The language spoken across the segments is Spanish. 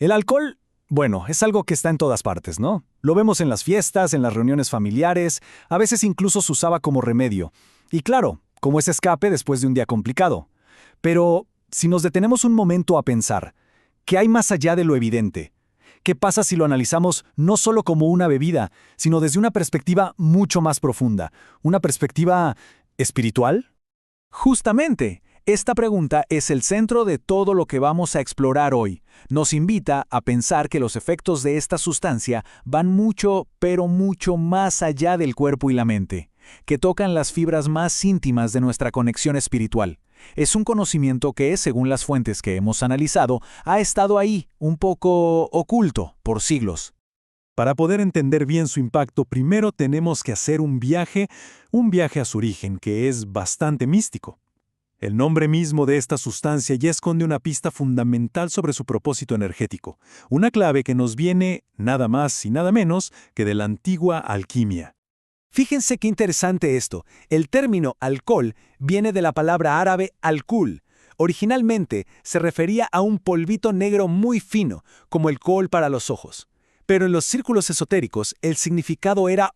El alcohol, bueno, es algo que está en todas partes, ¿no? Lo vemos en las fiestas, en las reuniones familiares, a veces incluso se usaba como remedio. Y claro, como ese escape después de un día complicado. Pero si nos detenemos un momento a pensar, ¿qué hay más allá de lo evidente? ¿Qué pasa si lo analizamos no solo como una bebida, sino desde una perspectiva mucho más profunda? ¿Una perspectiva espiritual? Justamente, esta pregunta es el centro de todo lo que vamos a explorar hoy. Nos invita a pensar que los efectos de esta sustancia van mucho, pero mucho más allá del cuerpo y la mente, que tocan las fibras más íntimas de nuestra conexión espiritual. Es un conocimiento que, según las fuentes que hemos analizado, ha estado ahí, un poco oculto, por siglos. Para poder entender bien su impacto, primero tenemos que hacer un viaje a su origen, que es bastante místico. El nombre mismo de esta sustancia ya esconde una pista fundamental sobre su propósito energético, una clave que nos viene nada más y nada menos que de la antigua alquimia. Fíjense qué interesante esto. El término alcohol viene de la palabra árabe alkul. Originalmente se refería a un polvito negro muy fino, como el kohl para los ojos. Pero en los círculos esotéricos el significado era,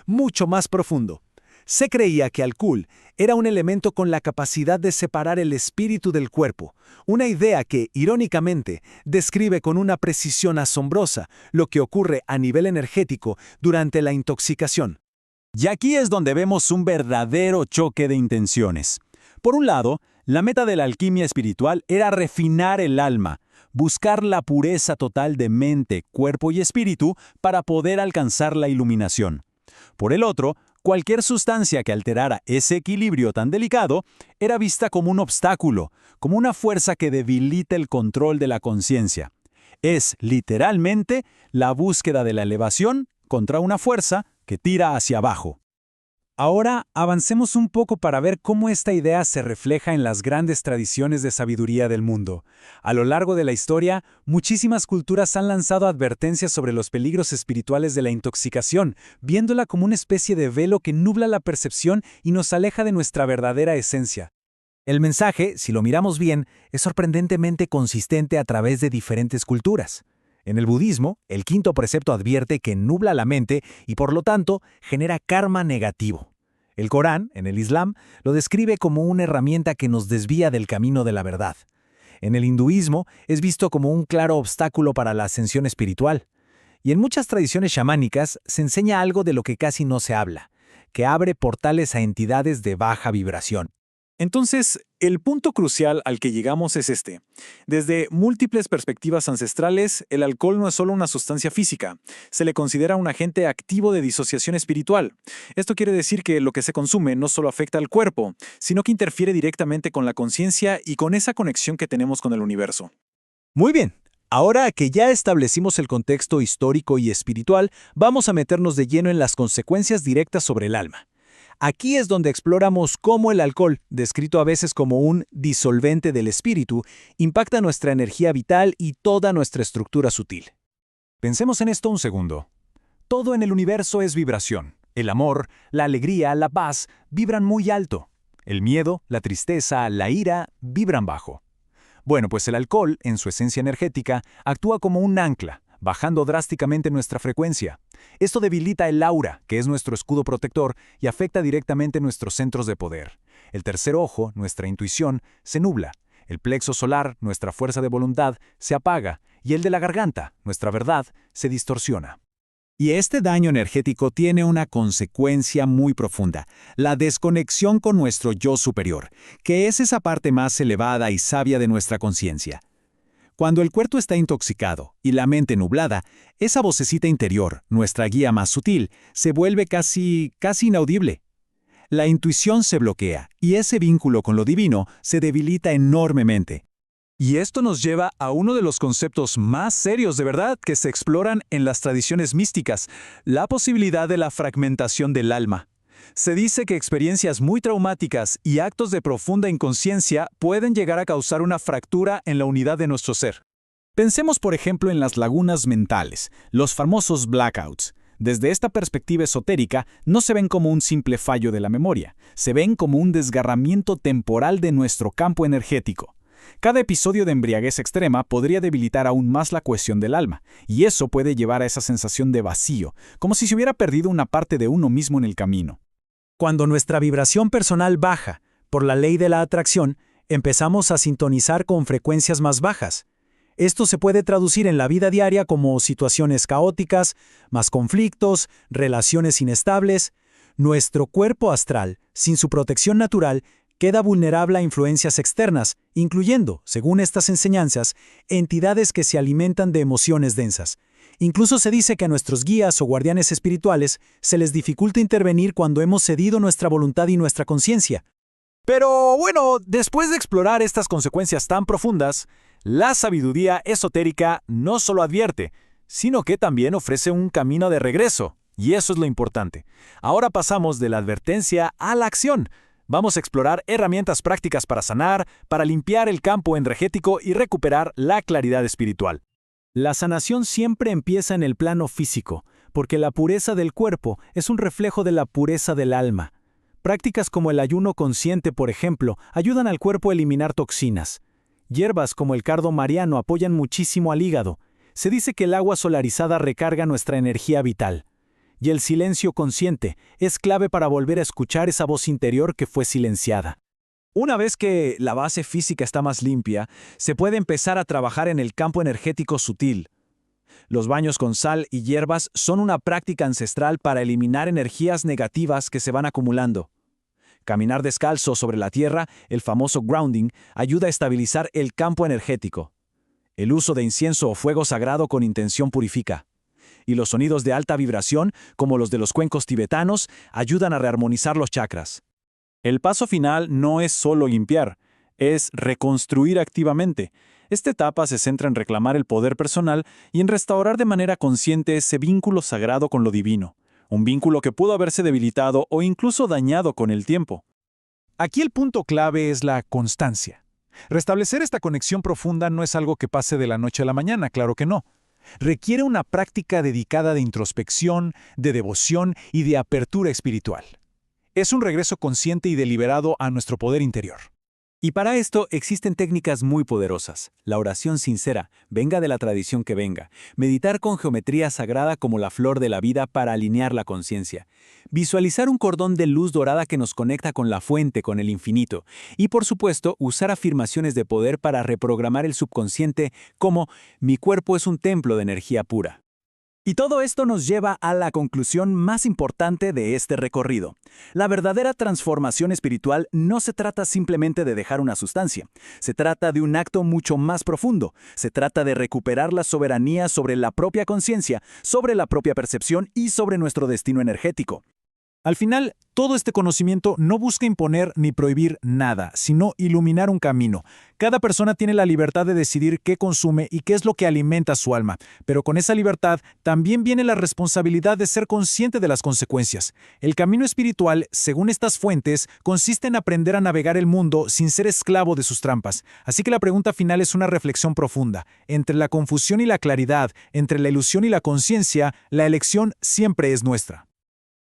mucho más profundo. Se creía que alcohol era un elemento con la capacidad de separar el espíritu del cuerpo, una idea que, irónicamente, describe con una precisión asombrosa lo que ocurre a nivel energético durante la intoxicación. Y aquí es donde vemos un verdadero choque de intenciones. Por un lado, la meta de la alquimia espiritual era refinar el alma, buscar la pureza total de mente, cuerpo y espíritu para poder alcanzar la iluminación. Por el otro, cualquier sustancia que alterara ese equilibrio tan delicado era vista como un obstáculo, como una fuerza que debilita el control de la conciencia. Es, literalmente, la búsqueda de la elevación contra una fuerza que tira hacia abajo. Ahora avancemos un poco para ver cómo esta idea se refleja en las grandes tradiciones de sabiduría del mundo. A lo largo de la historia, muchísimas culturas han lanzado advertencias sobre los peligros espirituales de la intoxicación, viéndola como una especie de velo que nubla la percepción y nos aleja de nuestra verdadera esencia. El mensaje, si lo miramos bien, es sorprendentemente consistente a través de diferentes culturas. En el budismo, el quinto precepto advierte que nubla la mente y por lo tanto genera karma negativo. El Corán, en el Islam, lo describe como una herramienta que nos desvía del camino de la verdad. En el hinduismo es visto como un claro obstáculo para la ascensión espiritual. Y en muchas tradiciones chamánicas se enseña algo de lo que casi no se habla, que abre portales a entidades de baja vibración. Entonces, el punto crucial al que llegamos es este. Desde múltiples perspectivas ancestrales, el alcohol no es solo una sustancia física, se le considera un agente activo de disociación espiritual. Esto quiere decir que lo que se consume no solo afecta al cuerpo, sino que interfiere directamente con la conciencia y con esa conexión que tenemos con el universo. Muy bien. Ahora que ya establecimos el contexto histórico y espiritual, vamos a meternos de lleno en las consecuencias directas sobre el alma. Aquí es donde exploramos cómo el alcohol, descrito a veces como un disolvente del espíritu, impacta nuestra energía vital y toda nuestra estructura sutil. Pensemos en esto un segundo. Todo en el universo es vibración. El amor, la alegría, la paz vibran muy alto. El miedo, la tristeza, la ira vibran bajo. Bueno, pues el alcohol, en su esencia energética, actúa como un ancla, bajando drásticamente nuestra frecuencia. Esto debilita el aura, que es nuestro escudo protector, y afecta directamente nuestros centros de poder. El tercer ojo, nuestra intuición, se nubla. El plexo solar, nuestra fuerza de voluntad, se apaga, y el de la garganta, nuestra verdad, se distorsiona. Y este daño energético tiene una consecuencia muy profunda, la desconexión con nuestro yo superior, que es esa parte más elevada y sabia de nuestra conciencia. Cuando el cuerpo está intoxicado y la mente nublada, esa vocecita interior, nuestra guía más sutil, se vuelve casi inaudible. La intuición se bloquea y ese vínculo con lo divino se debilita enormemente. Y esto nos lleva a uno de los conceptos más serios de verdad que se exploran en las tradiciones místicas, la posibilidad de la fragmentación del alma. Se dice que experiencias muy traumáticas y actos de profunda inconsciencia pueden llegar a causar una fractura en la unidad de nuestro ser. Pensemos, por ejemplo, en las lagunas mentales, los famosos blackouts. Desde esta perspectiva esotérica, no se ven como un simple fallo de la memoria, se ven como un desgarramiento temporal de nuestro campo energético. Cada episodio de embriaguez extrema podría debilitar aún más la cohesión del alma, y eso puede llevar a esa sensación de vacío, como si se hubiera perdido una parte de uno mismo en el camino. Cuando nuestra vibración personal baja, por la ley de la atracción, empezamos a sintonizar con frecuencias más bajas. Esto se puede traducir en la vida diaria como situaciones caóticas, más conflictos, relaciones inestables. Nuestro cuerpo astral, sin su protección natural, queda vulnerable a influencias externas, incluyendo, según estas enseñanzas, entidades que se alimentan de emociones densas. Incluso se dice que a nuestros guías o guardianes espirituales se les dificulta intervenir cuando hemos cedido nuestra voluntad y nuestra conciencia. Pero bueno, después de explorar estas consecuencias tan profundas, la sabiduría esotérica no solo advierte, sino que también ofrece un camino de regreso, y eso es lo importante. Ahora pasamos de la advertencia a la acción. Vamos a explorar herramientas prácticas para sanar, para limpiar el campo energético y recuperar la claridad espiritual. La sanación siempre empieza en el plano físico, porque la pureza del cuerpo es un reflejo de la pureza del alma. Prácticas como el ayuno consciente, por ejemplo, ayudan al cuerpo a eliminar toxinas. Hierbas como el cardo mariano apoyan muchísimo al hígado. Se dice que el agua solarizada recarga nuestra energía vital. Y el silencio consciente es clave para volver a escuchar esa voz interior que fue silenciada. Una vez que la base física está más limpia, se puede empezar a trabajar en el campo energético sutil. Los baños con sal y hierbas son una práctica ancestral para eliminar energías negativas que se van acumulando. Caminar descalzo sobre la tierra, el famoso grounding, ayuda a estabilizar el campo energético. El uso de incienso o fuego sagrado con intención purifica. Y los sonidos de alta vibración, como los de los cuencos tibetanos, ayudan a rearmonizar los chakras. El paso final no es solo limpiar, es reconstruir activamente. Esta etapa se centra en reclamar el poder personal y en restaurar de manera consciente ese vínculo sagrado con lo divino, un vínculo que pudo haberse debilitado o incluso dañado con el tiempo. Aquí el punto clave es la constancia. Restablecer esta conexión profunda no es algo que pase de la noche a la mañana, claro que no. Requiere una práctica dedicada de introspección, de devoción y de apertura espiritual. Es un regreso consciente y deliberado a nuestro poder interior. Y para esto existen técnicas muy poderosas. La oración sincera, venga de la tradición que venga. Meditar con geometría sagrada como la flor de la vida para alinear la conciencia. Visualizar un cordón de luz dorada que nos conecta con la fuente, con el infinito. Y por supuesto, usar afirmaciones de poder para reprogramar el subconsciente como «Mi cuerpo es un templo de energía pura». Y todo esto nos lleva a la conclusión más importante de este recorrido. La verdadera transformación espiritual no se trata simplemente de dejar una sustancia. Se trata de un acto mucho más profundo. Se trata de recuperar la soberanía sobre la propia conciencia, sobre la propia percepción y sobre nuestro destino energético. Al final, todo este conocimiento no busca imponer ni prohibir nada, sino iluminar un camino. Cada persona tiene la libertad de decidir qué consume y qué es lo que alimenta su alma, pero con esa libertad también viene la responsabilidad de ser consciente de las consecuencias. El camino espiritual, según estas fuentes, consiste en aprender a navegar el mundo sin ser esclavo de sus trampas. Así que la pregunta final es una reflexión profunda. Entre la confusión y la claridad, entre la ilusión y la conciencia, la elección siempre es nuestra.